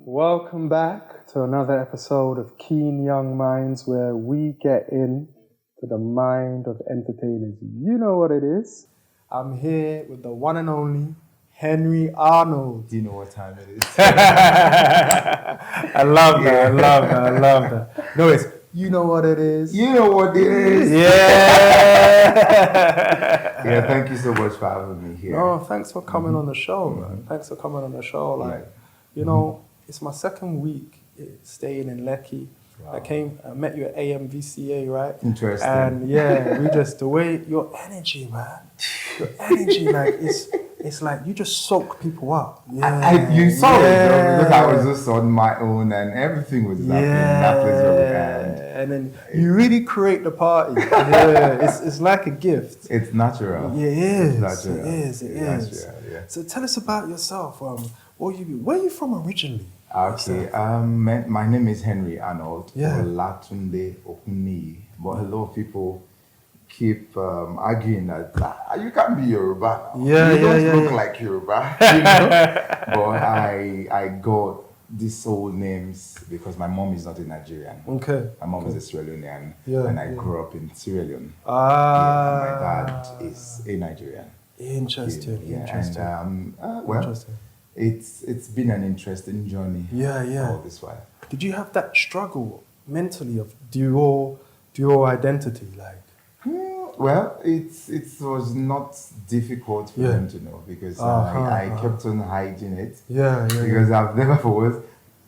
Welcome back to another episode of Keen Young Minds, where we get in to the mind of entertainers. You know what it is. I'm here with the one and only Henry Arnold. Do you know what time it is? I love that. No, it's you know what it is. You know what it is. Yeah. Yeah, thank you so much for having me here. No, thanks for coming on the show, man. Thanks for coming on the show. Like, you know, it's my second week staying in Lekki. Wow. I met you at AMVCA, right? Interesting. And yeah, the way your energy, man, like it's like you just soak people up. Yeah, You saw it, though, because I was yeah. just on my own and everything was happening. That place where we had. And then you really create the party. Yeah, it's like a gift. It's natural. Yeah, it is. It's natural. It is. Natural, yeah. So tell us about yourself. Where are you from originally? Okay, my name is Henry Arnold. Yeah. Olatunde Okuni. But a lot of people keep arguing that you can't be Yoruba. Yeah, you don't yeah, look yeah. like Yoruba. You know? But I got these old names because my mom is not a Nigerian. Okay. My mom is a Sierra Leonean, and I grew up in Sierra Leone. Ah. Yeah, and my dad is a Nigerian. Interesting. Yeah, Interesting. and well, Interesting. it's been an interesting journey. Yeah. All this while. Did you have that struggle mentally of dual identity, like? Well, it was not difficult for them to know because I kept on hiding it. Yeah. Because I've never forgot.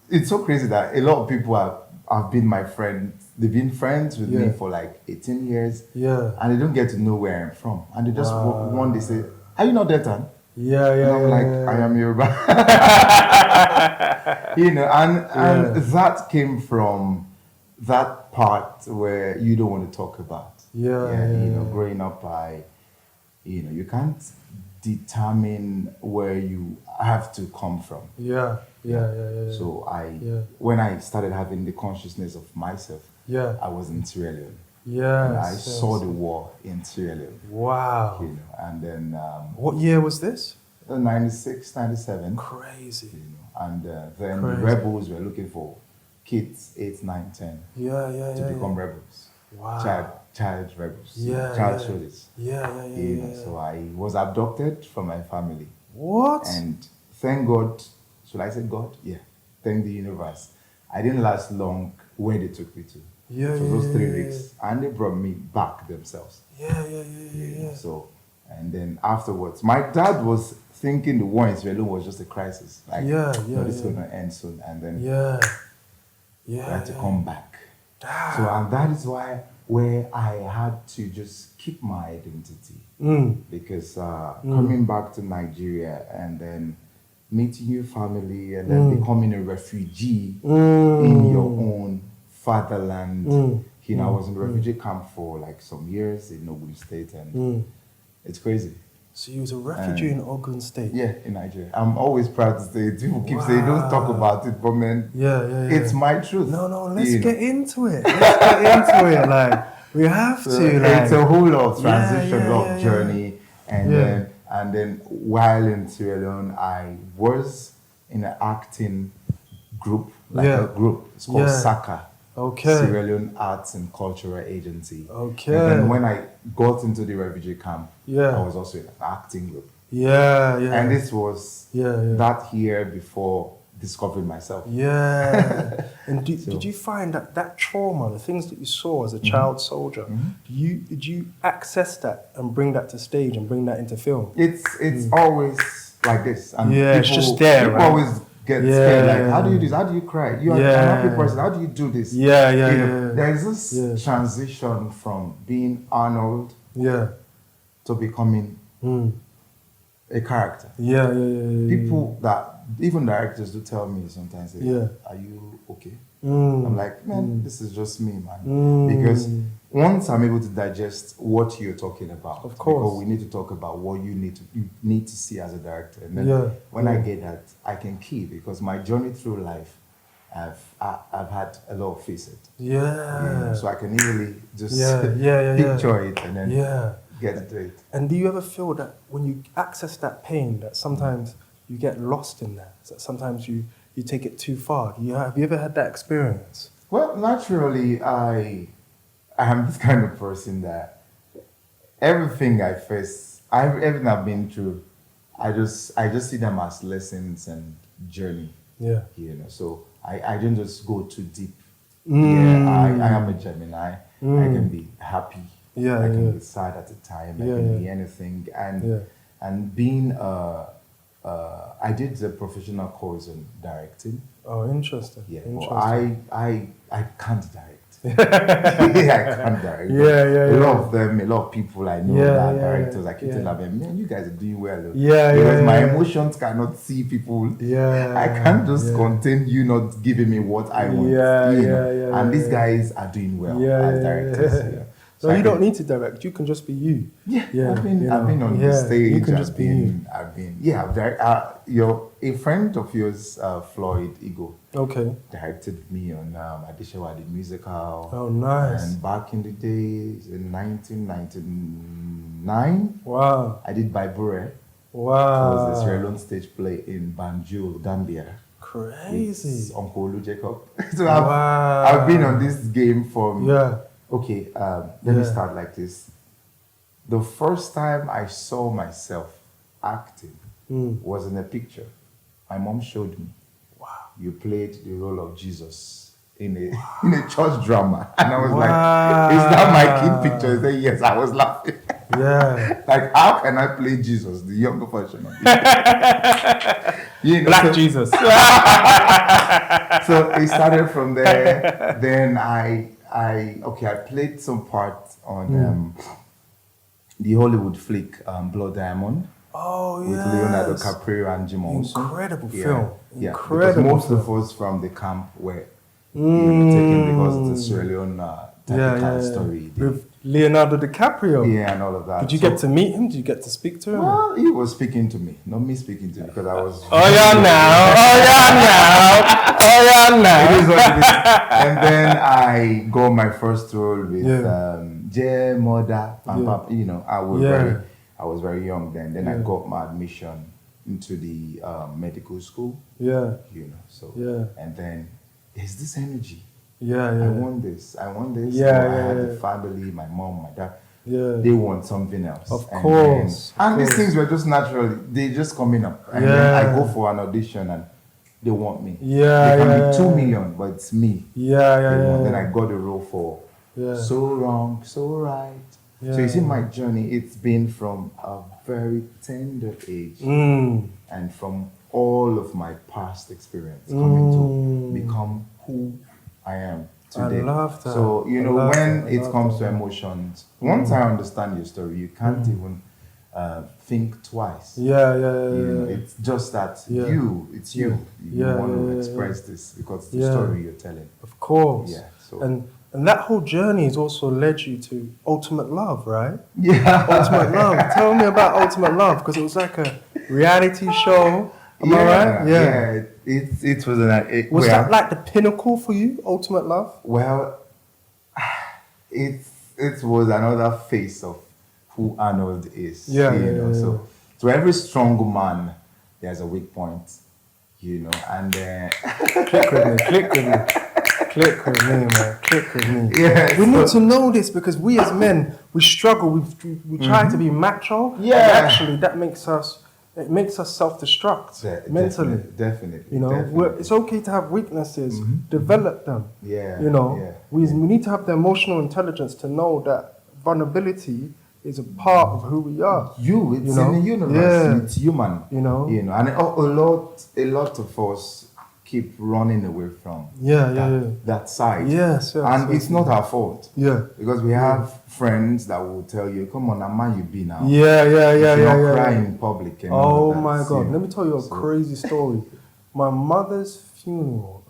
It's so crazy that a lot of people have been my friends. They've been friends with me for like 18 years. Yeah. And they don't get to know where I'm from. And they just one day say, "Are you not Deltan?" Yeah. And I'm like, "I am Yoruba." And that came from that part where you don't want to talk about. Growing up, you can't determine where you have to come from. Yeah. So when I started having the consciousness of myself, I was in Sierra Leone. And I saw the war in Sierra Leone. Wow. And then What year was this? 96, 97. Crazy. And then the rebels were looking for kids 8, 9, 10 to become rebels. Wow. Child rebels. Yeah, child yeah. soldiers. Yeah. So I was abducted from my family. What? And thank God, should I say God? Yeah. Thank the universe. I didn't last long where they took me to. For those 3 weeks. And they brought me back themselves. Yeah. So, and then afterwards, my dad was thinking the war in Sierra Leone was just a crisis. Like, this is going to end soon. And then we had to come back. So, and that is where I had to just keep my identity. Because coming back to Nigeria and then meeting your family and then becoming a refugee in your own fatherland. I was in the refugee camp for like some years in Ogun State, and it's crazy. So you was a refugee in Ogun State? Yeah, in Nigeria. I'm always proud to say it. People keep saying, don't talk about it, but man, it's my truth. No, let's get into it. Like, we have to. Like, it's a whole lot of transition, lot of journey. And then while in Sierra Leone, I was in an acting group, a group. It's called SACA. Okay. Sierra Leone Arts and Cultural Agency. Okay. And then when I got into the refugee camp, I was also in an acting group. Yeah. And this was that year before discovering myself. Yeah. And did you find that trauma, the things that you saw as a child soldier, did you access that and bring that to stage and bring that into film? It's always like this. And it's just there, people right? always get scared. Like, how do you do this? How do you cry? You are an happy person. How do you do this? There's this transition from being Arnold to becoming a character. People that, even directors do tell me sometimes, are you okay? I'm like, man, this is just me, man. Because once I'm able to digest what you're talking about, of course, because we need to talk about what you need to see as a director. And then when I get that, I can key, because my journey through life, I've had a lot of facets. So I can easily just picture it and then get into it. And do you ever feel that when you access that pain, that sometimes you get lost in that? That sometimes you you take it too far. Have you ever had that experience? Well, naturally, I am this kind of person that everything everything I've been through, I just see them as lessons and journey. Yeah. So I don't just go too deep. Yeah, I am a Gemini. I can be happy. Yeah, I can be sad at a time. I can be anything. And being I did the professional course in directing. Oh, interesting. Yeah, interesting. but I can't direct. I can't direct. A lot of people I know that are directors. I keep telling them, man, you guys are doing well. Because my emotions cannot see people. I can't just contain you not giving me what I want. And these guys are doing well as directors. So you don't need to direct. You can just be you. I've been on the stage. You can just be you. A friend of yours, Floyd Ego, directed me on Adishewa the musical. Oh, nice! And back in the days, in 1999, I did Baibure. Wow! It was a Sierra Leone stage play in Banjul, Gambia. Crazy. Uncle Olu Jacob. So I've been on this game from. Okay, let me start like this. The first time I saw myself acting was in a picture. My mom showed me. Wow. You played the role of Jesus in a church drama. And I was like, is that my kid picture? He said, yes. I was laughing. Yeah. Like, how can I play Jesus, the younger version of Jesus? Black Jesus. So it started from there. Then I played some part on the Hollywood flick Blood Diamond. Oh, with Leonardo DiCaprio and Jim Olsen. Incredible film. Because most of us from the camp were taken because it's a Sierra Leone type of story. With Leonardo DiCaprio. Yeah, and all of that. Did you get to meet him? Did you get to speak to him? Well, he was speaking to me, not me speaking to him, because I was. Now. It is what it is. And then I got my first role with J Moda. I was very young then. Then I got my admission into the medical school. And then there's this energy. I want this. I had the family, my mom, my dad. They want something else. Of course. And these things were just naturally, they just coming up. And then I go for an audition and they want me. They can be 2 million, but it's me. Then I got the role for So Wrong, So Right. So you see my journey, it's been from a very tender age and from all of my past experience coming to become who I am today. I love that. So, when it comes to emotions, once I understand your story, you can't even think twice. It's just that it's you. You want to express this because it's the story you're telling. Of course. So. And that whole journey has also led you to Ultimate Love, right? Ultimate Love. Tell me about Ultimate Love, because it was like a reality show. Am I right? It was was that like the pinnacle for you, Ultimate Love? Well, it was another face of who Arnold is. So to every strong man, there's a weak point, and Click with me, man. Click with me. We need to know this because we as men, we struggle. We try to be macho. And actually, that makes us self-destruct mentally. Definitely. It's okay to have weaknesses. Develop them. We need to have the emotional intelligence to know that vulnerability is a part of who we are. It's in the universe. It's human. And a lot of us keep running away from that side. And it's not our fault. Because we have friends that will tell you, come on, I'm man you be now. Not cry in public. Oh my God. Let me tell you a crazy story. My mother's funeral,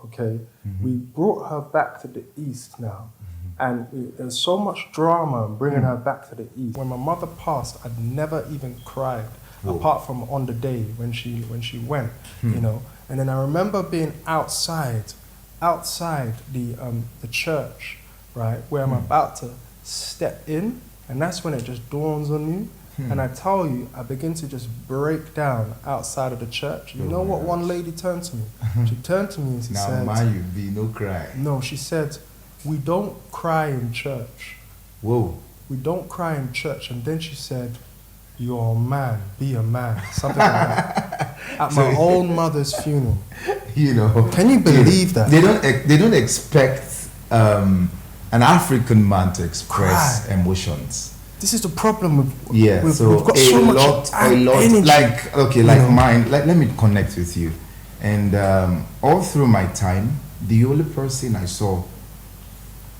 we brought her back to the East now. And there's so much drama in bringing her back to the East. When my mother passed, I'd never even cried, apart from on the day when she went, And then I remember being outside the church, right, where I'm about to step in, and that's when it just dawns on you And I tell you, I begin to just break down outside of the church. You know what one lady turned to me? She turned to me and she said... Now, man, you be no cry. No, she said, we don't cry in church. Whoa. We don't cry in church. And then she said, you're a man, be a man. Something like that. At my own mother's funeral. You know. Can you believe that? They don't expect an African man to express emotions. This is the problem with so we've got so much energy. Like mine. Let me connect with you. And all through my time, the only person I saw,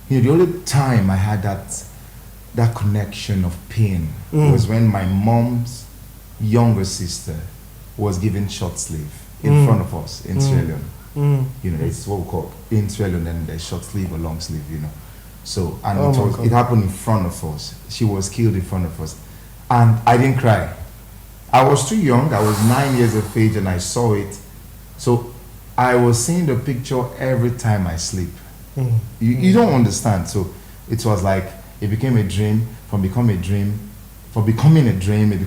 the only time I had that connection of pain was when my mom's younger sister was given short sleeve in front of us in Sierra Leone. You know, it's what we call in Sierra Leone, and there's short sleeve or long sleeve, you know. So, and it happened in front of us. She was killed in front of us. And I didn't cry. I was too young. I was 9 years of age and I saw it. So I was seeing the picture every time I sleep. You don't understand. So it was like, it became a dream. From becoming a dream, it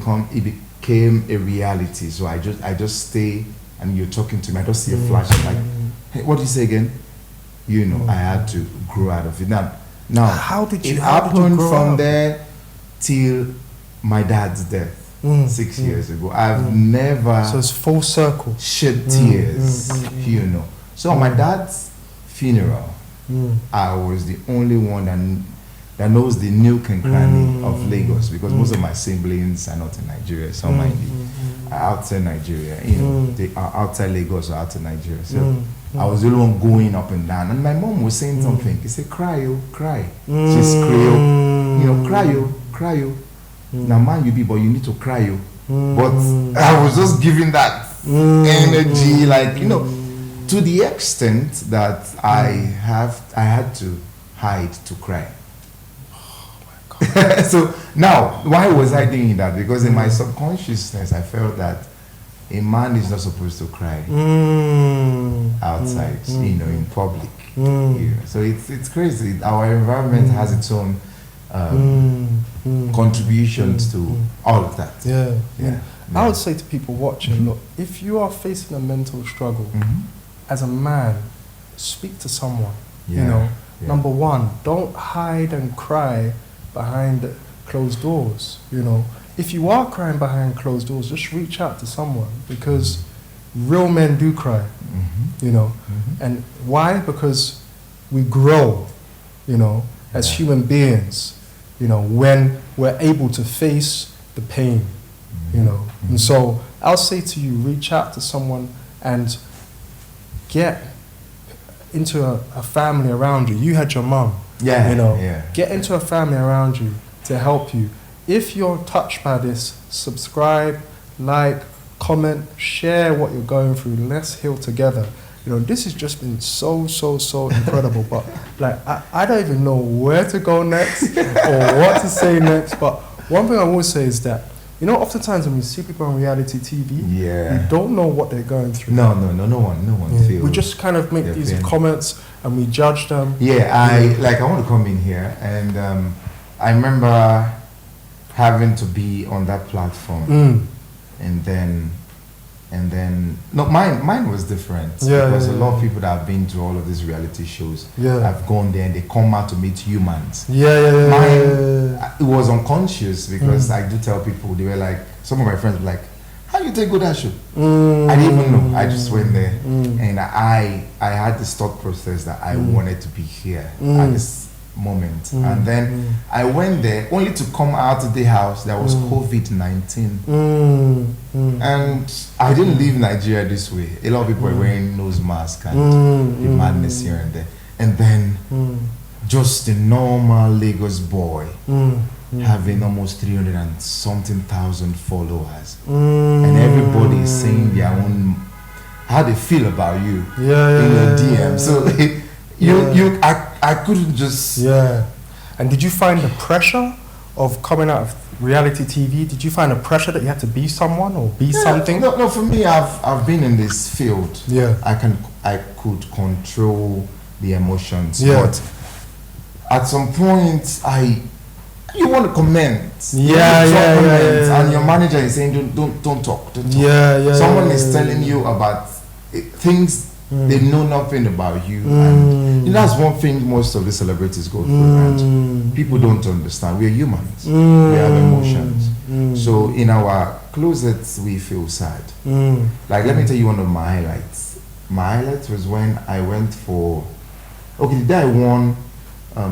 became a reality. So I just stay and you're talking to me. I just see a flash. I'm like, hey, what do you say again? You know, I had to grow out of it. Now, how did you happen grow from up? there till my dad's death 6 years ago. I've never so it's full circle shed tears, you know. So on my dad's funeral, I was the only one that knows the nook and cranny of Lagos, because most of my siblings are not in Nigeria. Some are outside Nigeria, you know, they are outside Lagos or outside Nigeria. So I was the only one going up and down, and my mom was saying something. She said, "Cry, oh, cry." She's crying, you know, cry, oh, cry, oh. Now, man, you be, but you need to cry, oh. But I was just giving that energy, like, you know, to the extent that I had to hide to cry. Oh my God. So now, why was I doing that? Because in my subconsciousness, I felt that a man is not supposed to cry outside, you know, in public. You know. So it's crazy. Our environment has its own contributions to all of that. Yeah. I would say to people watching, look, if you are facing a mental struggle, as a man, speak to someone. You know, number one, don't hide and cry behind closed doors. You know, if you are crying behind closed doors, just reach out to someone, because real men do cry. You know, and why? Because we grow, you know, as human beings, you know, when we're able to face the pain, you know. And so I'll say to you, reach out to someone and get into a family around you. You had your mom, you know, get into a family around you to help you. If you're touched by this, subscribe, like, comment, share what you're going through. Let's heal together. You know, this has just been so incredible. But like, I don't even know where to go next or what to say next. But one thing I will say is that, you know, oftentimes when we see people on reality TV, we don't know what they're going through. No one feels. We just kind of make these comments and we judge them. I want to come in here, and I remember having to be on that platform, and then no, mine was different, because a lot of people that have been to all of these reality shows have gone there and they come out to meet humans. Mine, it was unconscious, because I do tell people, they were like, some of my friends were like, "How you take go that show?" I didn't even know. I just went there, and I had this thought process that I wanted to be here at this moment, and then I went there only to come out of the house. There was COVID-19, and I didn't leave Nigeria this way. A lot of people were wearing nose masks and the madness here and there, and then just the normal Lagos boy having almost 300 and something thousand followers, and everybody is saying their own how they feel about you in your DM. So I couldn't just... And did you find the pressure of coming out of reality TV? Did you find the pressure that you had to be someone or be something? No, for me, I've been in this field. I could control the emotions. But at some point, I you want to comment. And your manager is saying, don't talk. Don't talk. Someone is telling you about things they know nothing about you. And that's one thing most of the celebrities go through. And people don't understand. We are humans. We have emotions. So in our closets, we feel sad. Like, let me tell you one of my highlights. My highlight was when I went for... Okay, the day I won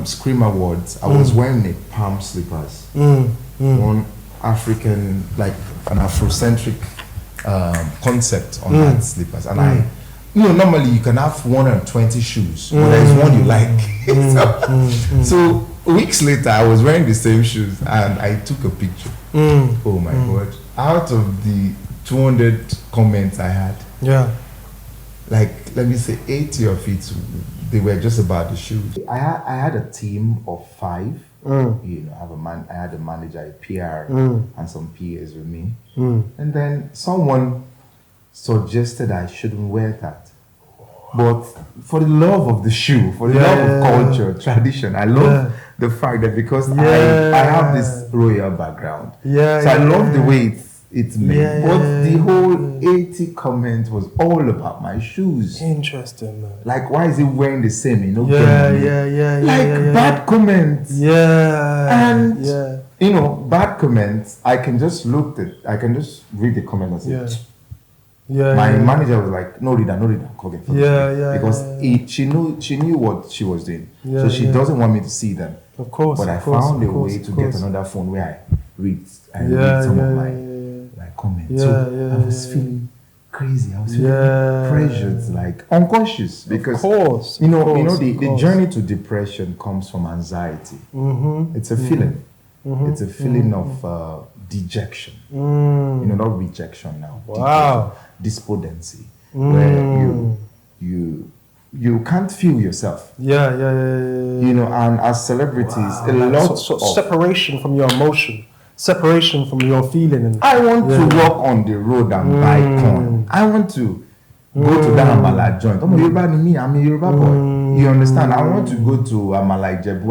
Scream Awards, I was wearing a palm slippers. One African, like an Afrocentric concept on that slippers. And I, normally you can have 120 shoes, but there's one you like. So weeks later, I was wearing the same shoes and I took a picture. Oh my God. Out of the 200 comments I had, like, let me say 80 of it, they were just about the shoes. I had a team of 5. I had a manager, a PR, and some PAs with me. And then someone suggested I shouldn't wear that. But for the love of the shoe, for the love of culture, tradition, I love the fact that because I have this royal background. So I love the way it's made. But the whole 80 comment was all about my shoes. Interesting, man. Like, why is he wearing the same? Bad comments. And bad comments. I can just read the comment and say. My manager was like, no reader, call it for because she knew what she was doing. So she doesn't want me to see them. Of course. But I found a way to get another phone where I read some of my comments. I was feeling crazy. I was feeling pressured, like unconscious, because the journey to depression comes from anxiety. It's a feeling. It's a feeling of dejection. Not rejection now. Wow. Despondency, where you can't feel yourself. And as celebrities, a lot of separation from your emotion. Separation from your feeling. I want to walk on the road and buy corn. I want to go to that Amala joint. I'm a Yoruba boy. You understand? I want to go to Amala Ijebu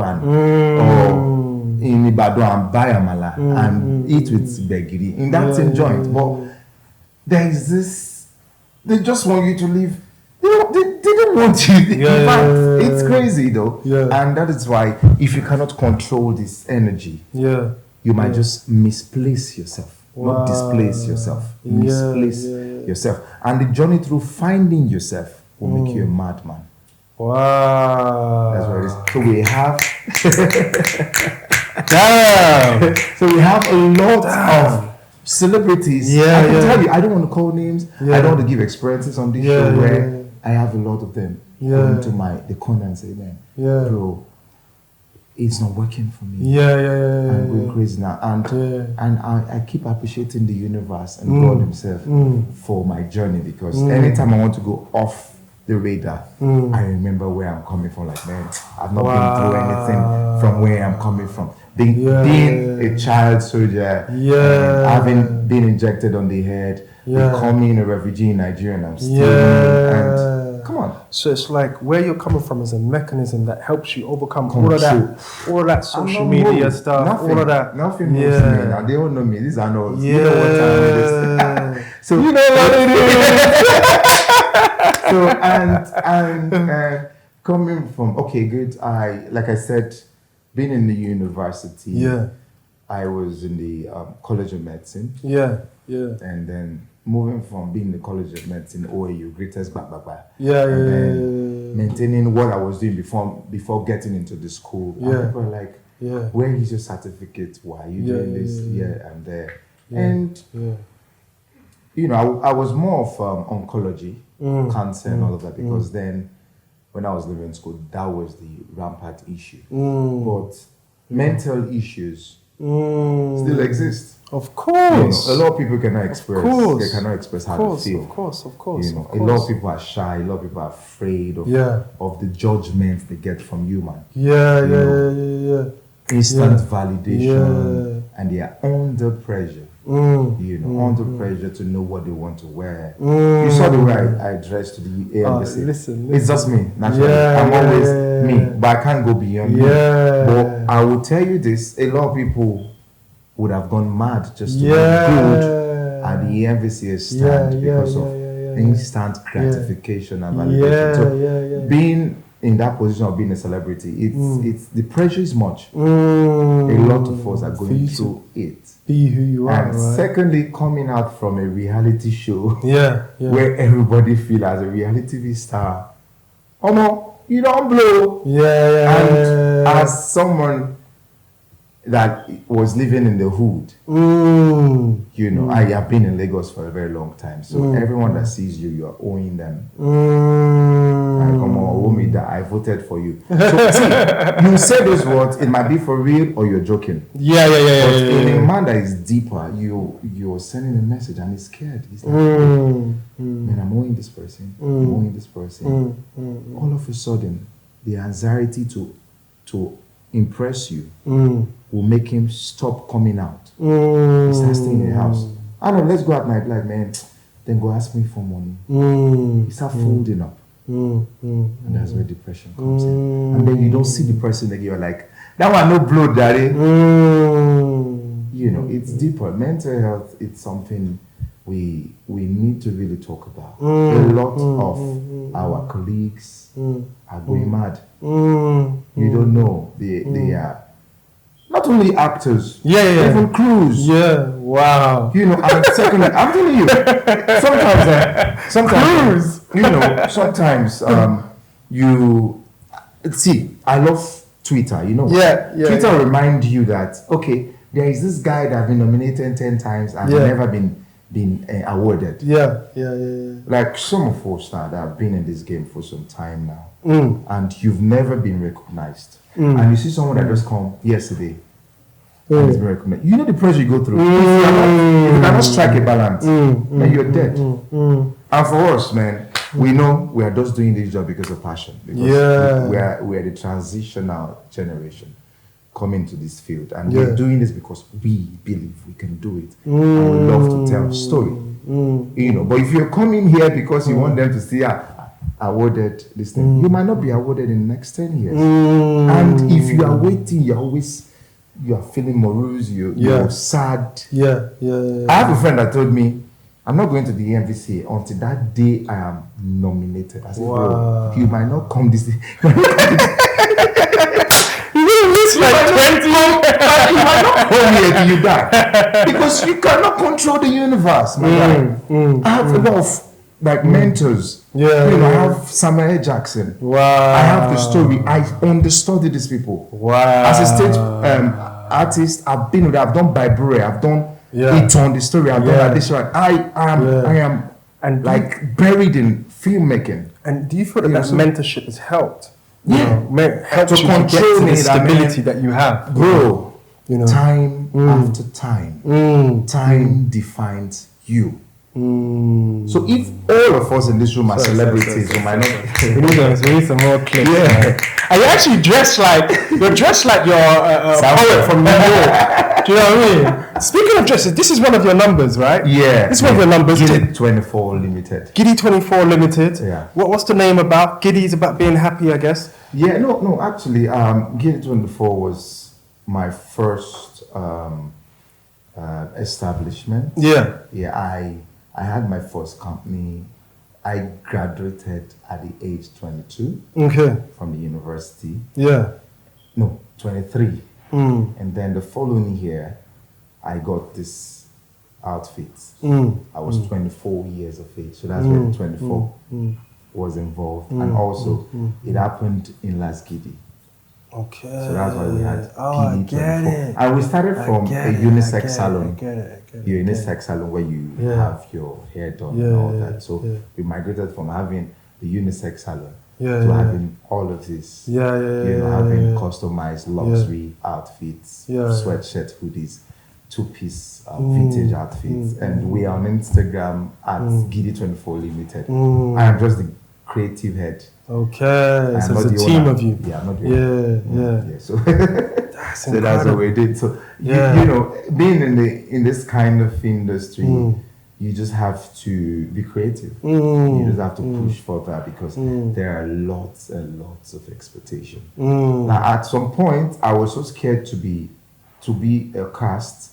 or in Ibadan and buy Amala and eat with Begiri in that same joint. But there is this, they just want you to live. They didn't want you. In fact, it's crazy though. And that is why if you cannot control this energy, you might just misplace yourself, not displace yourself, misplace yourself. And the journey through finding yourself will make you a madman. Wow. That's what it is. So we have... Damn. So we have a lot of celebrities. I can tell you, I don't want to call names. I don't want to give experiences on this show where I have a lot of them come to the corner and say, man, bro, it's not working for me. I'm going crazy now. And I keep appreciating the universe and God himself for my journey, because anytime I want to go off the radar, I remember where I'm coming from. Like, man, I've not been through anything from where I'm coming from. Being a child soldier, having been injected on the head, becoming a refugee in Nigeria, and I'm still and come on. So it's like where you're coming from is a mechanism that helps you overcome all of that social media stuff, all of that. Nothing moves me now. They all know me. These are Arnold. You know what time it is. So you know what it is. So and coming from good. Like I said, being in the university. I was in the College of Medicine. And then moving from being in the College of Medicine, OAU, greatest back. And then maintaining what I was doing before getting into the school. And people are like, where is your certificate? Why are you doing this here and there? And I was more of oncology, cancer and all of that, because then when I was living in school, that was the rampant issue. But mental issues still exist. Of course. A lot of people cannot express. They cannot express how they feel. Of course. A lot of people are shy. A lot of people are afraid of the judgments they get from human. Instant validation, and they are under pressure You know, under pressure to know what they want to wear. You saw the way I dressed to the embassy. Listen. It's just me, naturally. I'm always me, but I can't go beyond me. But I will tell you this: a lot of people would have gone mad just to look good at the embassy stand because of instant gratification and validation. So being in that position of being a celebrity, it's the pressure is much. A lot of us are going through it. Be who you are. And secondly, coming out from a reality show where everybody feel as a reality star, oh no, you don't blow. And as someone that was living in the hood, you know, I have been in Lagos for a very long time. So everyone that sees you, you are owing them. Like, come on, owe me that I voted for you. So see, you say those words, it might be for real or you're joking. But in a man that is deeper, you're sending a message and he's scared. He's like, man, I'm owing this person. I'm owing this person. All of a sudden, the anxiety to impress you will make him stop coming out. He starts staying in the house. Arnold, let's go at night. Like, man, then go ask me for money. He start folding up. And that's where depression comes in. And then you don't see the person again. You're like, that one no blood, daddy. You know, it's deeper. Mental health, it's something we need to really talk about. A lot of our colleagues are going mad. You don't know. They are not only actors, even crews. Wow. You know, and secondly, I'm telling you, sometimes you know, sometimes you see, I love Twitter, you know. Twitter remind you that, okay, there is this guy that has been nominated 10 times and never been awarded. Like some of us that have been in this game for some time now, and you've never been recognized. And you see someone that just come yesterday and has been recognized. You know the pressure you go through. If you cannot strike a balance, then you're dead. And for us, man, we know we are just doing this job because of passion. Because we are the transitional generation coming to this field, and we're doing this because we believe we can do it, and we love to tell a story. You know, but if you're coming here because you want them to see awarded this thing, you might not be awarded in the next 10 years. And if you are waiting, you are feeling morose, you're sad. I have a friend that told me, I'm not going to the MVC until that day I am nominated. I said, bro, you might not come this day. You might not come here till you die. Because you cannot control the universe, my guy. I have a lot of mentors. You know, I have Samuel L. Jackson. I have the story. I understudy these people. As a stage artist, I've been with, I've done Bible, I've done it on the story, I've done addition. I am and like buried in filmmaking. And do you feel that mentorship has helped? Helped to control the stability that you have, bro. You know, time after time, time defines you. So if all of us in this room are celebrities, we might not. We need some more clips. And you're actually dressed like you're a poet from New York. Do you know what I mean? Speaking of dresses, this is one of your numbers, right? This is one of your numbers. Giddy 24 Limited. Giddy 24 Limited. What's the name about? Giddy is about being happy, I guess. No. Actually, Giddy 24 was my first establishment. I had my first company. I graduated at the age 22 from the university. 23. And then the following year, I got this outfit. I was 24 years of age. So that's when 24 was involved. And also, it happened in Las Giddy. So that's why we had Giddy 24. And we started from a unisex salon. Your unisex salon where you have your hair done and all that. So we migrated from having the unisex salon to having all of this. You know, having customized luxury outfits, sweatshirts, hoodies, two-piece vintage outfits. And we are on Instagram at Giddy 24 Limited. I am just the creative head. So it's a team of you. Not the owner. So So that's what we did. So you know, being in this kind of industry, you just have to be creative. You just have to push for that because there are lots and lots of expectation. Now, at some point, I was so scared to be a cast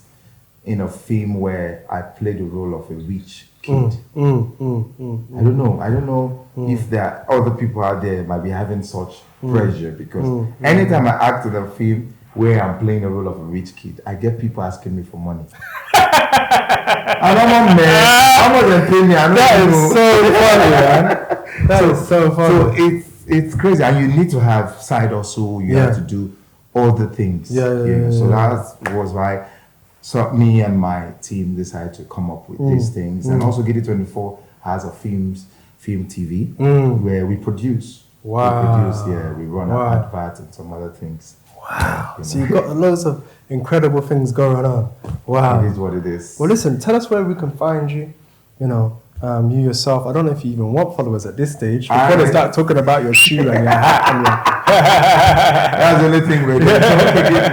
in a film where I played the role of a rich kid. I don't know if there are other people out there might be having such pressure because anytime I act in a film where I'm playing the role of a rich kid, I get people asking me for money. And I'm a man. How much they pay me? That is so funny, man. That is so funny. So it's crazy, and you need to have side hustle. You have to do all the things. So that was why. So me and my team decided to come up with these things, and also Giddy 24 has a film TV where we produce. Wow. We run an advert and some other things. Wow. So you've got loads of incredible things going on. Wow. It is what it is. Well, listen, tell us where we can find you. You know, you yourself. I don't know if you even want followers at this stage. Before they start talking about your shoe and your hat and your... That's the only thing we're doing.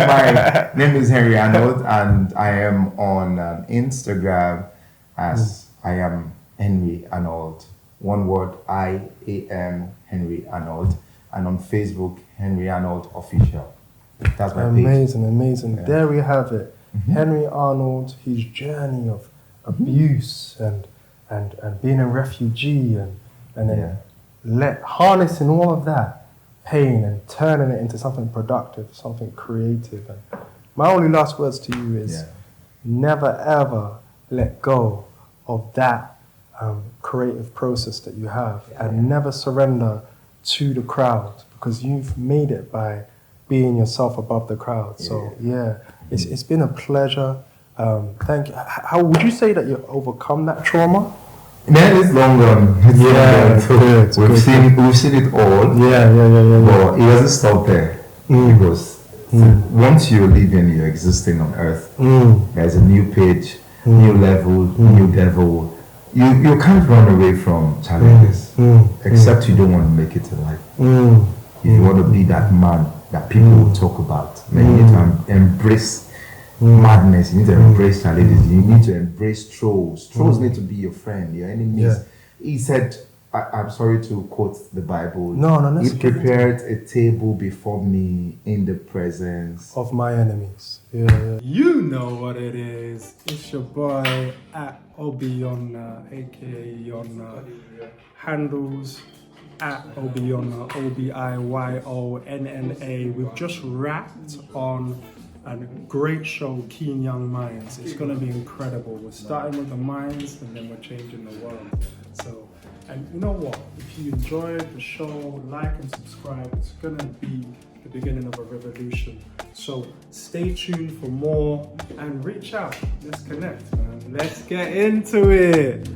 My name is Henry Arnold, and I am on Instagram as I am Henry Arnold. One word, I am Henry Arnold, and on Facebook, Henry Arnold Official. That's my page. Amazing. There we have it. Henry Arnold, his journey of abuse and being a refugee and then harnessing all of that pain and turning it into something productive, something creative. And my only last words to you is never ever let go of that creative process that you have and never surrender to the crowd because you've made it by being yourself above the crowd. So it's been a pleasure. Thank you. How would you say that you've overcome that trauma? Man, it's long gone. We've seen it all. But it doesn't stop there because once you're living, you're existing on earth. There's a new page, new level, new devil. You can't run away from challenges except you don't want to make it in life. If you want to be that man that people will talk about, then you need to embrace madness, you need to embrace challenges, you need to embrace trolls. Trolls need to be your friend, your enemies. He said, I'm sorry to quote the Bible. No, he prepared a table before me in the presence of my enemies. You know what it is. It's your boy at Obiona, aka Yona. Handles at Obiona, OBIYONNA. We've just wrapped on a great show, Keen Young Minds. It's going to be incredible. We're starting with the minds and then we're changing the world. So, and you know what? If you enjoyed the show, like and subscribe. It's going to be the beginning of a revolution. So stay tuned for more and reach out. Let's connect, man. Let's get into it.